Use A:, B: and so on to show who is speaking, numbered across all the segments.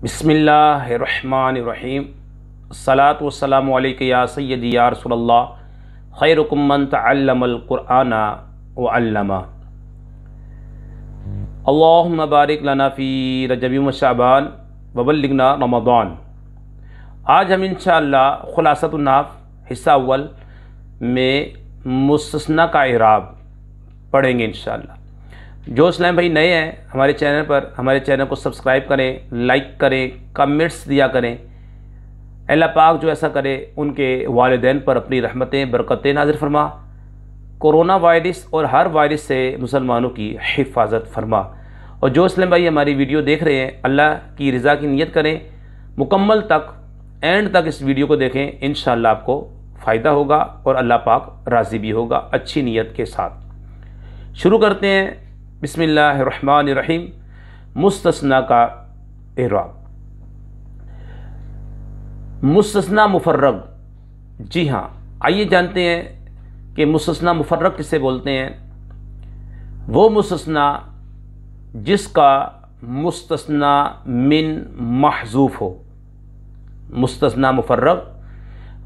A: बिस्मिल्लाहिर्रहमानिर्रहीम। अस्सलातु वस्सलामु अलैका या सय्यदी या रसूलल्लाह खैरुकुम मन तअल्लमल कुरआना व अल्लमा। अल्लाहुम्मा बारिक लना फ़ी रजबी व शअबान व बल्लिगना रमज़ान। आज हम इंशाअल्लाह खुलासतुन नाफ़ हिस्सा अव्वल में मुस्तस्ना का इराब पढ़ेंगे इंशाअल्लाह। जो इस्लाम भाई नए हैं हमारे चैनल पर, हमारे चैनल को सब्सक्राइब करें, लाइक करें, कमेंट्स दिया करें। अल्लाह पाक जो ऐसा करे उनके वालिदैन पर अपनी रहमतें बरकतें नाज़िल फरमा। कोरोना वायरस और हर वायरस से मुसलमानों की हिफाजत फरमा। और जो इस्लाम भाई हमारी वीडियो देख रहे हैं अल्लाह की रज़ा की नीयत करें, मुकम्मल तक एंड तक इस वीडियो को देखें, इंशाअल्लाह आपको फ़ायदा होगा और अल्लाह पाक राज़ी भी होगा अच्छी नीयत के साथ। शुरू करते हैं। बिस्मिल्लाहिर्रहमानिर्रहीम। मुस्तस्ना का इराब। मुस्तस्ना मुफर्रग। जी हाँ, आइए जानते हैं कि मुस्तस्ना मुफर्रग किसे बोलते हैं। वो मुस्तस्ना जिसका मुस्तस्ना मिन महजूफ हो। मुस्तस्ना मुफर्रग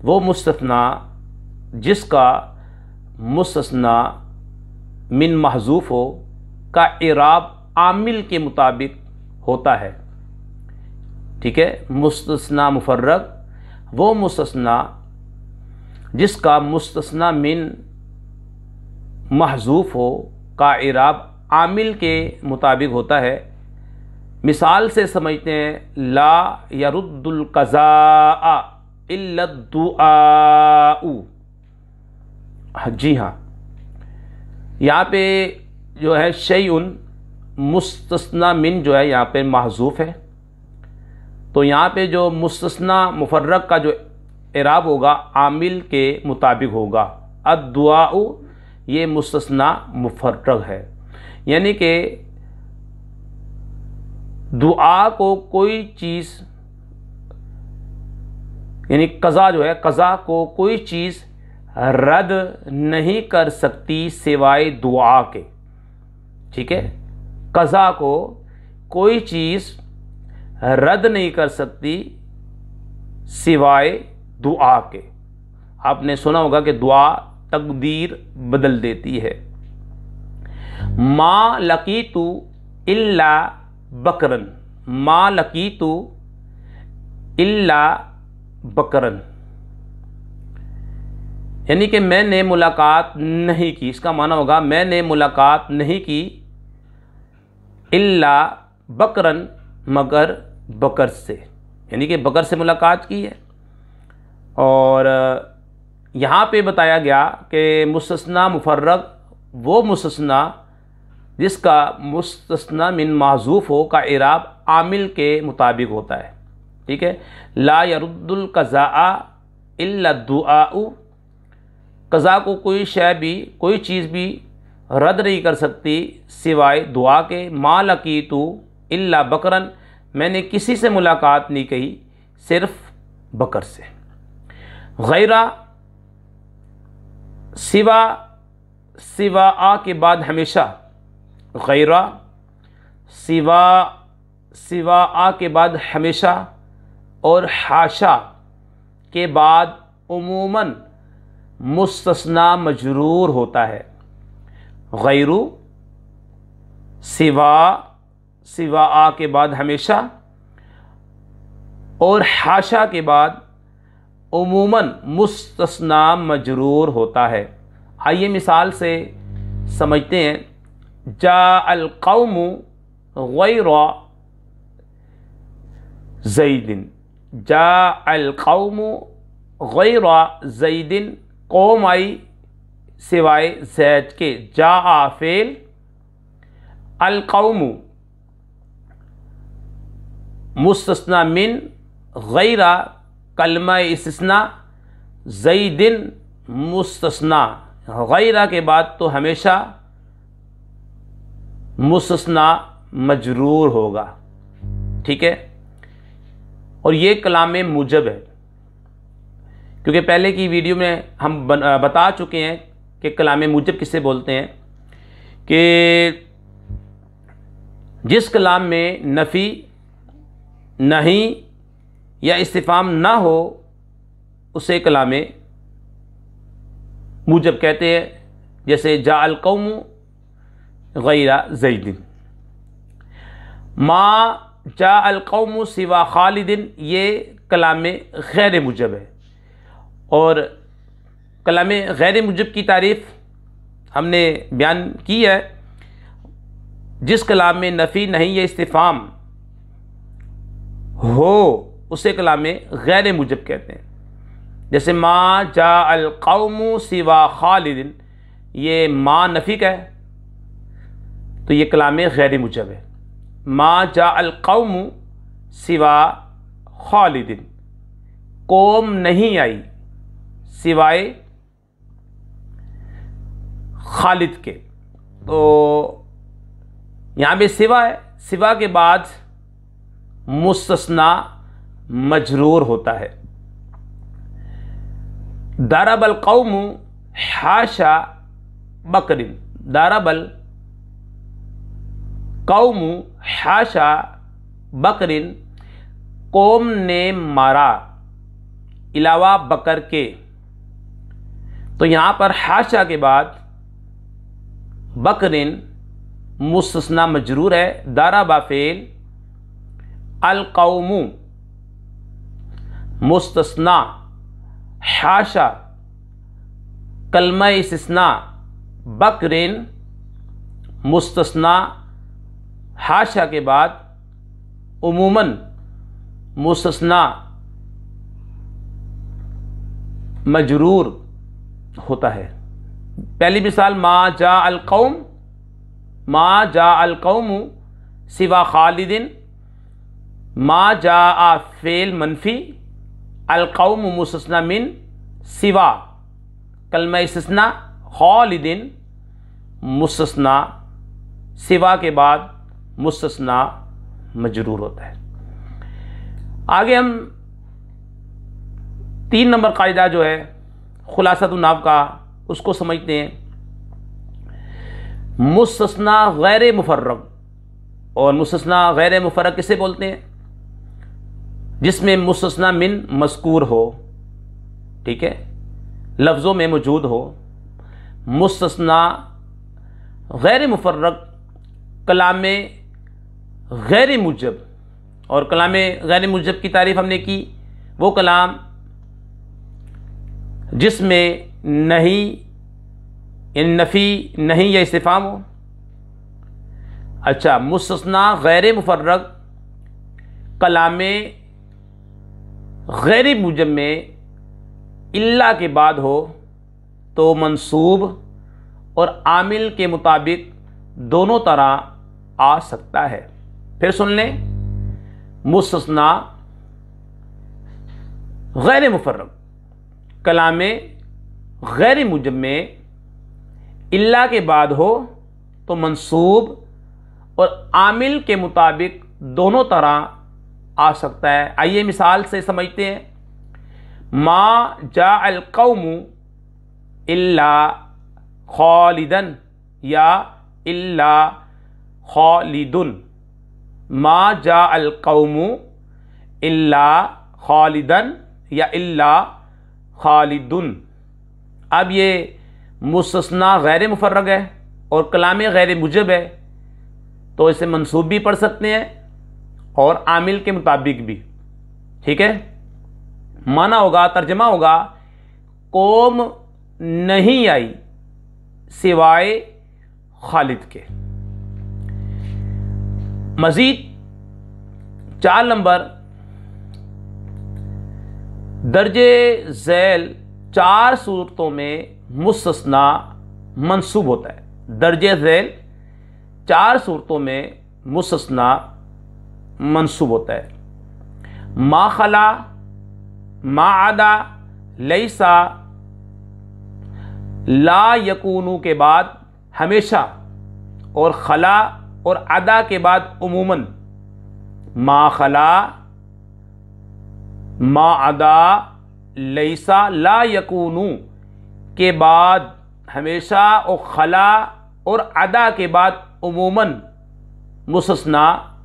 A: वो मुस्तस्ना जिसका मुस्तस्ना मिन महजूफ हो का इराब आमिल के मुताबिक होता है। ठीक है, मुस्तस्ना मुफर्रग वो मुस्तस्ना जिसका मुस्तस्ना मिन महजूफ हो का इराब आमिल के मुताबिक होता है। मिसाल से समझते हैं। ला यरुद्दुल क़ज़ा इल्ला दुआउ। जी हाँ, यहाँ पे जो है शैउन मुस्तस्ना मिन जो है यहाँ पे महजूफ है। तो यहाँ पे जो मुस्तस्ना मुफर्रग का जो इराब होगा आमिल के मुताबिक होगा। अद्दुआउ ये मुस्तस्ना मुफर्रग है, यानी कि दुआ को कोई चीज़, यानी क़ज़ा जो है, क़ज़ा को कोई चीज़ रद्द नहीं कर सकती सिवाय दुआ के। ठीक है, क़ज़ा को कोई चीज़ रद्द नहीं कर सकती सिवाय दुआ के। आपने सुना होगा कि दुआ तकदीर बदल देती है। मा लकीतु इल्ला बकरन। मा लकीतु इल्ला बकरन, यानी कि मैंने मुलाकात नहीं की। इसका माना होगा मैंने मुलाकात नहीं की इल्ला बकरन, मगर बकर से, यानी कि बकर से मुलाकात की है। और यहाँ पे बताया गया कि मुस्तस्ना मुफर्रग वो मुस्तस्ना जिसका मुस्तस्ना मिन महजूफ हो का इराब आमिल के मुताबिक होता है। ठीक है, ला यरुद्दुल क़ज़ा इल्ला दुआउ। क़ज़ा को कोई शय भी, कोई चीज़ भी रद्द नहीं कर सकती सिवाय दुआ के। मा लकीतु इल्ला बकरन, मैंने किसी से मुलाकात नहीं कही सिर्फ बकर से। गैरा सिवा, सिवा आ के बाद हमेशा। गैरा सिवा, सिवा आ के बाद हमेशा और हाशा के बाद उमूमन मुस्तस्ना मजरूर होता है। गैरू, सिवा, सिवा आ के बाद हमेशा और हाशा के बाद उमूमन मुस्तस्ना मजरूर होता है। आइए मिसाल से समझते हैं। जा अल कौमु गैरा ज़ैदिन। जा अल कौमु गैरा ज़ैदिन, कौम आई सिवाय ज़ैद के। जा आ फेल, अल कौमु मुस्तस्ना मिन, गैरा कलमा इस्तिस्ना, ज़ैदिन मुस्तस्ना। गैरा के बाद तो हमेशा मुस्तस्ना मजरूर होगा। ठीक है, और ये कलामे मुजब है, क्योंकि पहले की वीडियो में हम बता चुके हैं कि कलामे मुजब किसे बोलते हैं। कि जिस कलाम में नफ़ी नहीं या इस्तिफाम ना हो उसे कलाम मूजब कहते हैं। जैसे जाअल कौम गैरा ज़ैदिन, मा जाअल कौम सिवा खालिदिन, ये कलाम गैर मूजब है। और कलाम गैर मूजब की तारीफ़ हमने बयान की है। जिस कलाम में नफ़ी नहीं या इस्तिफाम हो उसे कलाम गैर मूजब कहते हैं। जैसे मा जाअल कौम सिवा खालिदिन, ये मा नफ़ी का है तो ये कलाम गैर मूजब है। मा जाअल कौम सिवा खालिदिन, कौम नहीं आई सिवाय खालिद के, तो यहाँ पे सिवा है, सिवा के बाद मुस्तस्ना मजरूर होता है। दारबल कौम हाशा बकरिन, दारबल कौम हाशा बकरिन, कौम ने मारा इलावा बकर के। तो यहाँ पर हाशा के बाद बकरिन मुस्तस्ना मजरूर है। दारा बाफेल अल कौमु मुस्तस्ना, हाशा कलमा इस्तिस्ना, बकरिन मुस्तस्ना, हाशा के बाद उमूमन मुस्तस्ना मजरूर होता है। पहली मिसाल मा जाअल कौम, मा जाअल कौम सिवा खालिदिन, मा जाआ फेल मनफी, अल कौम मुस्तस्ना मिन सिवा, कलमा इस्तिस्ना, खालिदिन मुस्तस्ना, सिवा के बाद मुस्तस्ना मजरूर होता है। आगे हम 3 नंबर कायदा जो है खुलासतुन नाव का, उसको समझते हैं। मुस्तस्ना गैर मुफर्रग, और मुस्तस्ना गैर मुफर्रग किसे बोलते हैं? जिसमें मुस्तस्ना मिन मज़कूर हो, ठीक है, लफ्ज़ों में मौजूद हो। मुस्तस्ना गैर मुफर्रग कलाम गैर मूजब, और कलाम गैर मूजब की तारीफ़ हमने की, वो कलाम जिसमें नहीं नफ़ी नहीं या इस्तिफाम हो। अच्छा, मुस्तस्ना गैर मुफर्रग कलाम गैर मूजब में इल्ला के बाद हो तो मंसूब और आमिल के मुताबिक दोनों तरह आ सकता है। फिर सुन लें, मुस्तस्ना गैर मुफर्रग कलाम गैर मूजब में इल्ला के बाद हो तो मंसूब और आमिल के मुताबिक दोनों तरह आ सकता है। आइए मिसाल से समझते हैं। मा जाअल कौम इल्ला खालिदन या इल्ला खालिदुन, मा जाअल कौम इल्ला खालिदन या इल्ला खालिदुन। अब ये मुस्तस्ना गैर मुफर्रग है और कलाम गैर मूजब है, तो इसे मंसूब भी पढ़ सकते हैं और आमिल के मुताबिक भी, ठीक है। माना होगा, तर्जमा होगा, कौम नहीं आई सिवाय खालिद के। मजीद 4 नंबर, दर्जे झैल 4 सूरतों में मुस्तस्ना मंसूब होता है। दर्जे झैल 4 सूरतों में मुस्तस्ना मंसूब होता है। मा खला, मा आदा, लैसा, ला यकूनू के बाद हमेशा, और खला और अदा के बाद उमूमन। मा खला, मा अदा, लैसा, ला यकूनू के बाद हमेशा और खला और अदा के बाद उमूमन मुस्तस्ना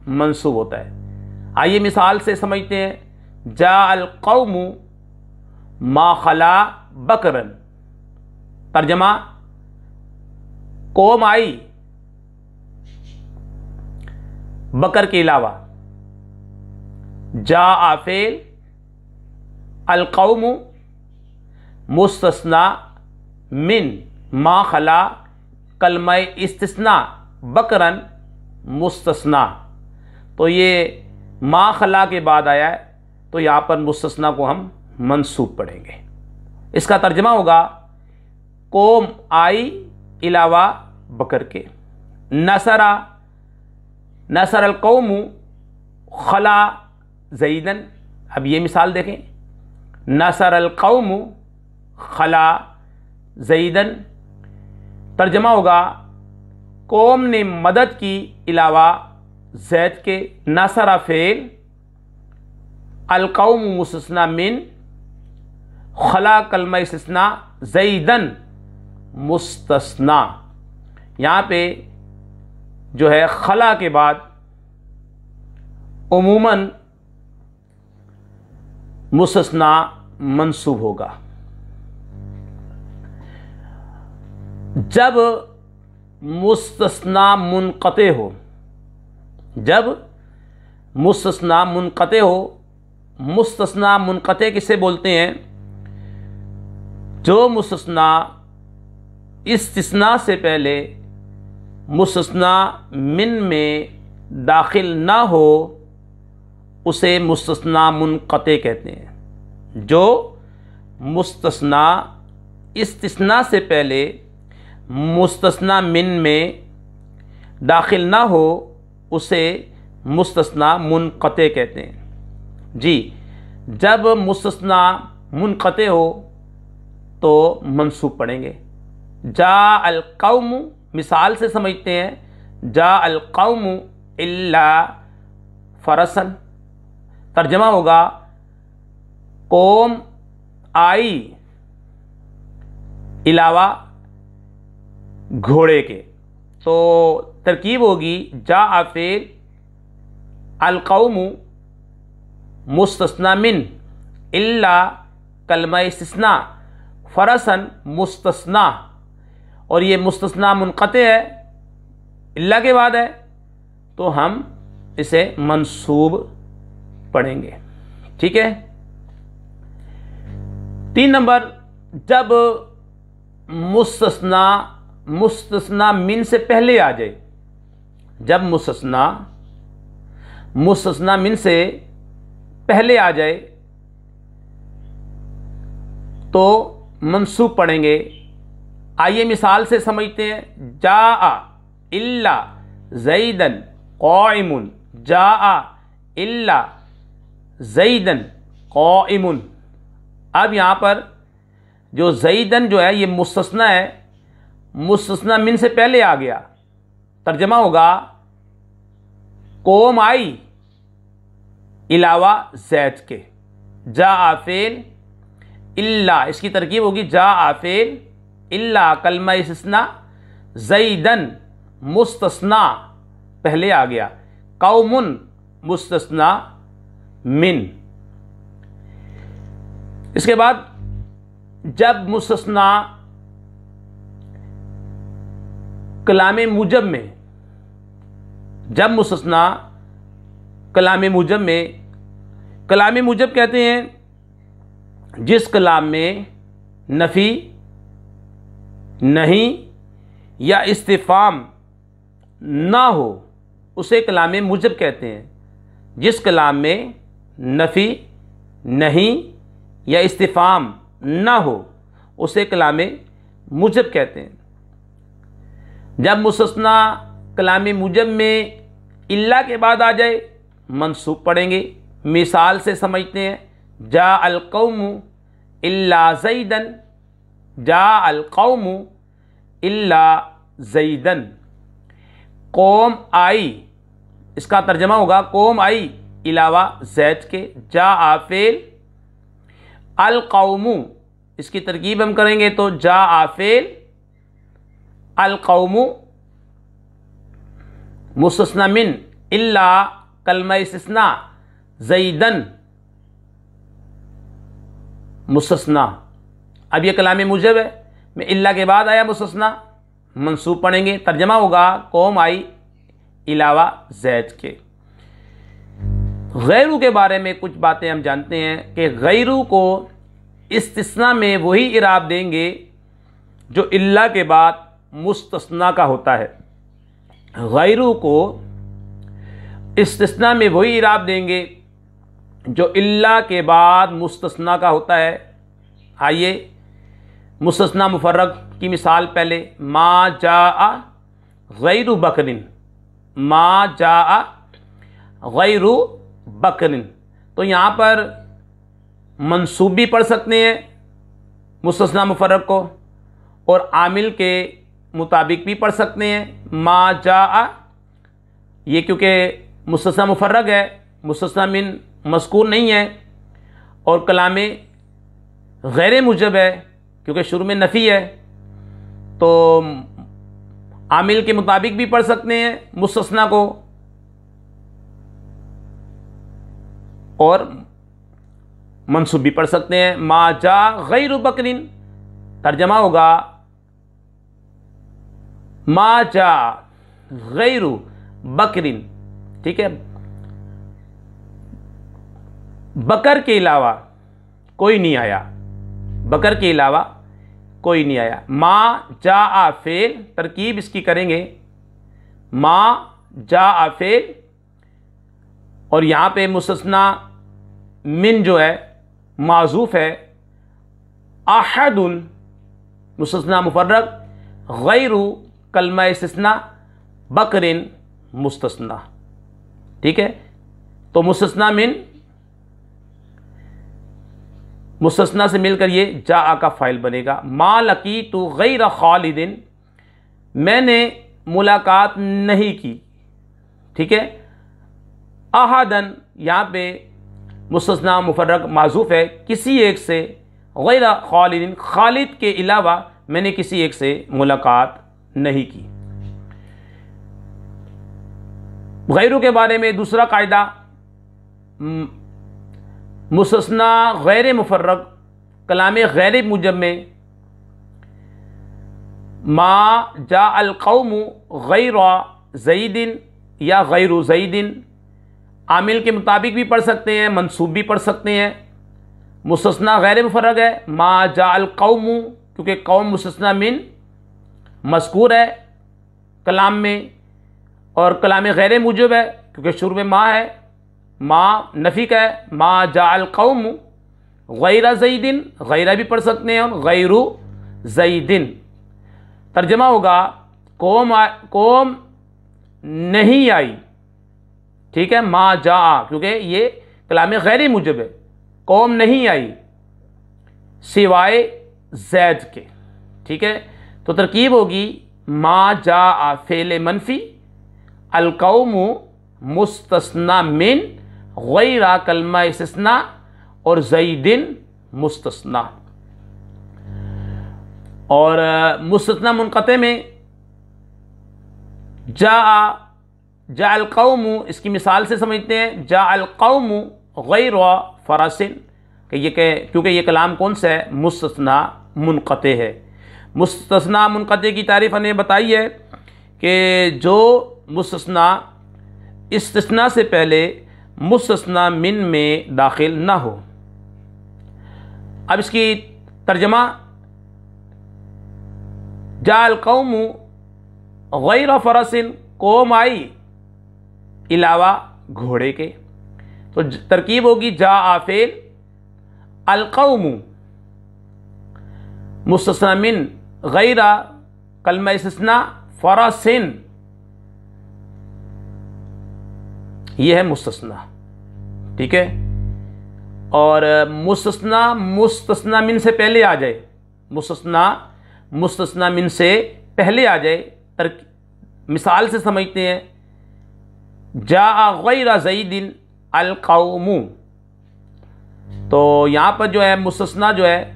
A: मंसूब होता है। आइए मिसाल से समझते हैं। जा अल कौमु मा खला बकरन, तर्जमा कौम आई बकर के अलावा। जा आफेल अल कौमु मुस्तस्ना मिन मा खला कलमा इस्तिस्ना बकरन मुस्तस्ना। तो ये मा खला के बाद आया है, तो यहाँ पर मुस्तस्ना को हम मंसूब पढ़ेंगे। इसका तर्जमा होगा कौम आई इलावा बकर के। नसरा नसर अल कौमु खला ज़ैदन। अब ये मिसाल देखें, नसर अल कौमु खला ज़ैदन, तर्जमा होगा कौम ने मदद की इलावा ज़ैद के। नसरा फ़ेल, अल कौमु मुस्तस्ना मिन, खला कलमा इस्तिस्ना, ज़ैदन मुस्तस्ना। यहाँ पे जो है खला के बाद उमूमन मुस्तस्ना मंसूब होगा। जब मुस्तस्ना मुनक़ते हो, जब मुस्तस्ना मुनक़ते हो, मुस्तस्ना मुनक़ते किसे बोलते हैं? जो मुस्तस्ना इस्तिस्ना से पहले मुस्तस्ना मिन में दाखिल ना हो उसे मुस्तस्ना मुनक़ते कहते हैं। जो मुस्तस्ना इस्तिस्ना से पहले मुस्तस्ना मिन में दाखिल ना हो उसे मुस्तस्ना मुनक़ते कहते हैं। जी, जब मुस्तस्ना मुनक़ते हो तो मंसूब पढ़ेंगे। जा अल कौमु, मिसाल से समझते हैं। जा अल कौमु इल्ला फरसन, तर्जमा होगा कौम आई इलावा घोड़े के। तो तरकीब होगी जा आफेल अल कौमु मुस्तस्ना मिन इल्ला कलमा इस्तिस्ना फरसन मुस्तस्ना। और ये मुस्तस्ना मुनक़ते है, इल्ला के बाद है, तो हम इसे मंसूब पढ़ेंगे। ठीक है। 3 नंबर, जब मुस्तस्ना मिन से पहले आ जाए, जब मुस्तस्ना मिन से पहले आ जाए तो मंसूब पढ़ेंगे। आइए मिसाल से समझते हैं। जा इल्ला ज़ैदन क़ाइमुन, जा इल्ला ज़ैदन क़ाइमुन। अब यहाँ पर जो ज़ैदन जो है ये मुस्तस्ना है, मुस्तस्ना मिन से पहले आ गया। तर्जमा होगा कौम आई इलावा ज़ैद के। जा आफेल इल्ला, इसकी तरकीब होगी जा आफेल इल्ला कलमा इस्तिस्ना ज़ैदन मुस्तस्ना पहले आ गया, कौमुन मुस्तस्ना मिन। इसके बाद जब मुस्तस्ना कलामे मुजब में, जब मुस्तस्ना कलामे मुजब में, कलामे मुजब कहते हैं जिस कलाम में नफ़ी, नहीं या इस्तिफ़ाम ना हो उसे कलामे मुजब कहते हैं। जिस कलाम में नफ़ी, नहीं या इस्तिफ़ाम ना हो उसे कलामे मुजब कहते हैं। जब मुस्तस्ना कलामे मुजब में इल्ला के बाद आ जाए मंसूब पढ़ेंगे। मिसाल से समझते हैं। जा अल कौमु इल्ला ज़ैदन, जा अल कौमु इल्ला ज़ैदन, कौम आई, इसका तर्जमा होगा कौम आई इलावा ज़ैद के। जा आफेल अल कौमु, इसकी तरकीब हम करेंगे तो जा आफेल अल कौमु मुस्तस्ना मिन इल्ला कलमा इस्तिस्ना ज़ैदन मुस्तस्ना। अब ये कलाम मुजब है, मैं इल्ला के बाद आया मुस्तस्ना, मंसूब पढ़ेंगे। तर्जमा होगा कौम आई इलावा ज़ैद के। गैरू के बारे में कुछ बातें हम जानते हैं कि गैरू को इस्तिस्ना में वही इराब देंगे जो इल्ला के बाद मुस्तस्ना का होता है। गैरू को इस्तिस्ना में वही इराब देंगे जो इल्ला के बाद मुस्तस्ना का होता है। आइए मुस्तस्ना मुफर्रग की मिसाल पहले, मा जाआ गैरू बकरिन, मा जाआ गैरू बकरिन। तो यहाँ पर मंसूब भी पढ़ सकते हैं मुस्तस्ना मुफर्रग को और आमिल के मुताबिक भी पढ़ सकते हैं। मा जाआ, ये क्योंकि मुस्तस्ना मुफर्रग है, मुस्तस्ना मिन मज़कूर नहीं है, और कलामे गैर मुजब है क्योंकि शुरू में नफ़ी है, तो आमिल के मुताबिक भी पढ़ सकते हैं मुस्तस्ना को और मंसूब भी पढ़ सकते हैं। मा जा गैरु बकरिन, तर्जमा होगा मा जा गैरु बकरिन। ठीक है, बकर के अलावा कोई नहीं आया, बकर के अलावा कोई नहीं आया। मा जा आ फेल, तरकीब इसकी करेंगे मा जा आ फेल, और यहाँ पे मुस्तस्ना मिन जो है माजूफ है। अहदुन मुस्तस्ना मुफर्रग, गैरु कलमा इस्तिस्ना, बकरिन मुस्तस्ना। ठीक है, तो मुस्तस्ना मिन मुस्तस्ना से मिलकर ये जा का फ़ाइल बनेगा। मा लकीतु गैर खालिदिन, मैंने मुलाकात नहीं की। ठीक है, अहदन यहाँ पे मुस्तस्ना मुफर्रग माजूफ है किसी एक से, गैर खालिदिन खालिद के अलावा मैंने किसी एक से मुलाकात नहीं की। गैरों के बारे में दूसरा कायदा, मुस्तस्ना गैर मुफर्रग कलाम गैर मुजब में मा जा अल कौमु गैर ज़ैदिन या गैरु ज़ैदिन, आमिल के मुताबिक भी पढ़ सकते हैं, मंसूब भी पढ़ सकते हैं। मुस्तस्ना गैर मुफर्रग है, मा जा अल कौमु, क्योंकि कौम मुस्तस्ना मिन मज़कूर है कलाम में, और कलाम गैर मुजब है क्योंकि शुरू में मा है, मा नफ़ी का है। मा जाअल कौम गैर ज़ैदिन, गैरा भी पढ़ सकते हैं और गैरु ज़ैदिन। तर्जमा होगा कौम नहीं आई। ठीक है, मा जा, क्योंकि ये कलाम गैर मुजब है, कौम नहीं आई सिवाय ज़ैद के। ठीक है, तो तरकीब होगी मा जा फ़ेल मनफ़ी, अल कौम मुस्तस्ना मिन, गैरा कलमा इस्तिस्ना, और ज़ैदिन मुस्तस्ना। और मुस्तस्ना मुनक़ते में जा अल कौम, इसकी मिसाल से समझते हैं। जा अल कौम गैर फ़रासिन, क्योंकि ये कलाम कौन सा है, मुस्तस्ना मुनक़ते है। मुस्तस्ना मुनक़ते की तारीफ़ हमने बताई है कि जो मुस्तस्ना इस्तिस्ना से पहले मुस्तस्ना मिन में दाखिल ना हो। अब इसकी तर्जमा, जाल कौम गैर फ़रसिन, कौम आई इलावा घोड़े के। तो तरकीब होगी जा आफेल अल कौम मुस्तस्ना मिन गैरा कलमा इस्तिस्ना फ़रसिन, यह है मुस्तस्ना। ठीक है, और मुस्तस्ना मिन से पहले आ जाए, मुस्तस्ना मिन से पहले आ जाए। मिसाल से समझते हैं, जा गैर ज़ैदिन अल कौमु, तो यहाँ पर जो है मुस्तस्ना जो है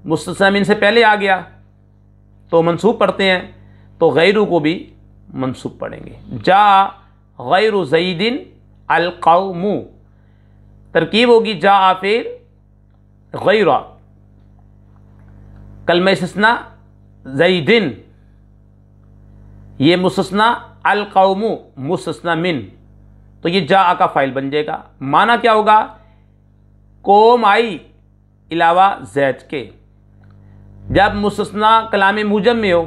A: मुस्तस्ना मिन से पहले आ गया तो मंसूब पढ़ते हैं, तो गैरू को भी मंसूब पढ़ेंगे। जा गैरु ज़ैदिन अल कौमु, तरकीब होगी जा आफिर गैरा, कलमा इस्तिस्ना ज़ैदिन, ये मुस्तस्ना अल कौमु मुस्तस्ना मिन, तो ये जा का फ़ाइल बन जाएगा। माना क्या होगा, कौम आई इलावा जैद के। जब मुस्तस्ना कलाम मुजम में हो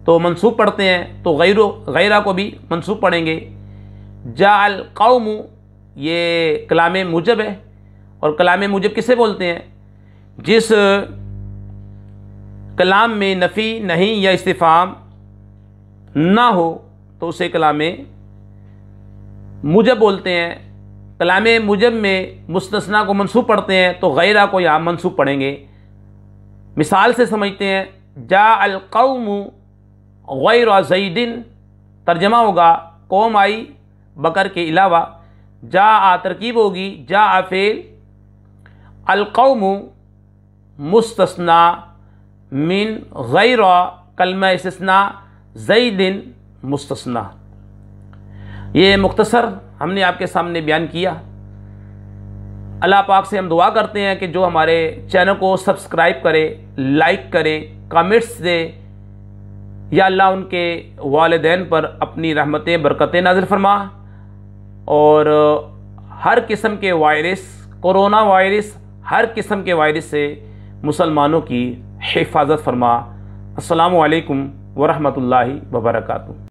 A: तो मंसूब पढ़ते हैं, तो गैरा को भी मंसूब पढ़ेंगे। जा अल कौमु ये कलाम मुजब है, और कलाम मुजब किसे बोलते हैं, जिस कलाम में नफ़ी नहीं या इस्तिफ़ाम ना हो तो उसे कलाम मुजब बोलते हैं। कलाम मुजब में मुस्तस्ना को मंसूब पढ़ते हैं, तो गैरा को यहाँ मंसूब पढ़ेंगे। मिसाल से समझते हैं, जा अल कौमु गैरा ज़ैदिन, तर्जमा होगा कौम आई बकर के अलावा। जा आ तरकीब होगी जा फेल अल कौमु मुस्तस्ना मिन गैरा कलमा इस्तिस्ना ज़ैदिन मुस्तस्ना। ये मुख्तसर हमने आपके सामने बयान किया। अल्लाह पाक से हम दुआ करते हैं कि जो हमारे चैनल को सब्सक्राइब करे, लाइक करे, कमेंट्स दे, या अल्लाह उनके वालिदैन पर अपनी रहमतें बरकतें नाज़िल फरमा, और हर किस्म के वायरस, कोरोना वायरस, हर किस्म के वायरस से मुसलमानों की हिफाजत फरमा। अस्सलामु अलैकुम व रहमतुल्लाहि व बरकातुहू।